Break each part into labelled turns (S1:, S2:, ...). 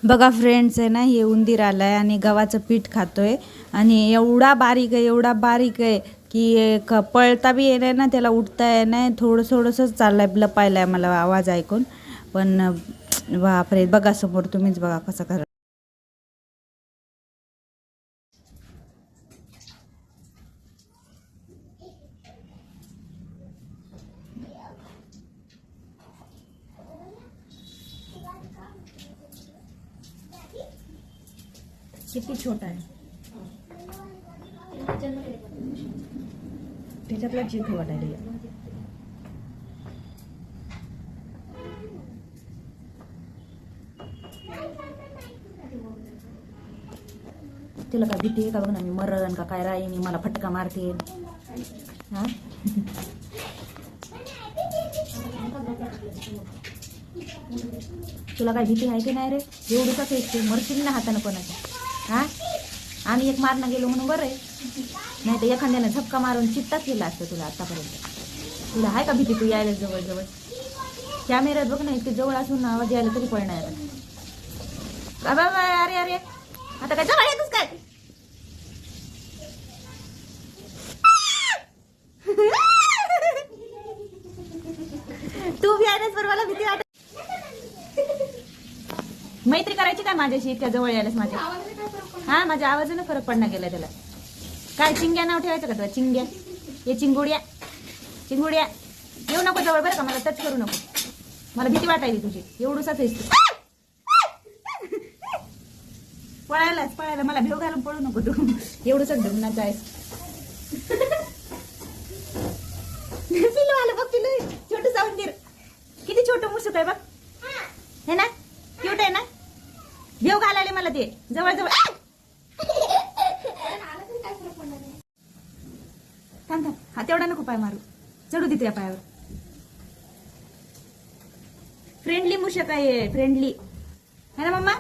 S1: बघा फ्रेंड्स आहे ना, हे उंदीर आलाय आणि गव्हाचं पीठ खातोय आणि एवढा बारीक आहे की पळता बी येणार ना, त्याला उठता येणार, थोडंसंच चाललाय, लपायलाय मला आवाज ऐकून. पण बापरे, बघा समोर तुम्हीच बघा कसं करा. किती छोटा आहे, त्याच्यातला जीव वाटायला. तिला काय भीती आहे का? बघ ना, मी मरण का काय राहीन, मला फटका मारते. हा तुला काय भीती आहे की नाही रे? एवढंच येते, मरशील ना हातानं कोणाच्या. हा आम्ही एक मारणं गेलो म्हणून बरं आहे, नाही तर एखाद्याने झपका मारून चित्ताच केला असतं तुला आतापर्यंत. तुला आहे का भीती? तू यायला जवळ कॅमेऱ्यात बघ ना, इतके जवळ असून आवाज यायला तरी पळणार. अरे अरे, आता काय जवळ येतच काय? तू बी आहेस बरं, मला भीती वाटत. मैत्री करायची काय माझ्याशी? इतक्या जवळ यायलास माझ्या. हा, माझ्या आवाजानं फरक पडणार गेला त्याला. काय चिंग्या नाव ठेवायचं का तुला? चिंग्या, ये चिंगुड्या येऊ नको जवळ बरं का, मला टच करू नको, मला भीती वाटायली तुझी. एवढूसाच आहेस तू. पळायला मला भेव घालून पळू नको तू. एवढंच धुमनाचं आहेस. पिलू आलं बघ, पिलू छोटं सावंदीर, किती छोटं मुसुक आहे बघ, हे ना, क्यूट आहे ना. भेव घालायला मला ते जवळ. थांब, हा तेवढा नको पाय मारू, चढू दे त्या पायावर. फ्रेंडली मुशक आहे, फ्रेंडली है ना मम्मा?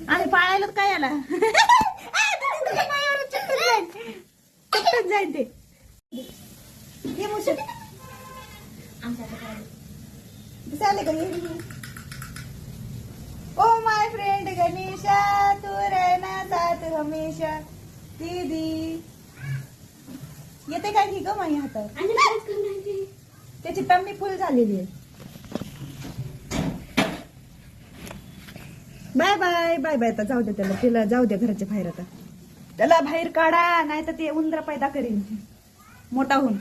S1: आम्ही पाळायला काय आला. जाईल ते मुशक चाले का? ओ माय फ्रेंड गणेशा, तू रहना साथ हमेशा. दीदी येते काय की ग माझ्या हातात? त्याची टम्मी फुल झालेली आहे. Bye bye bye bye. आता जाऊ दे त्याला, तिला जाऊ दे घराच्या बाहेर. आता त्याला बाहेर काढा, नाही तर ते उंदरा पैदा करीन मोठा होऊन.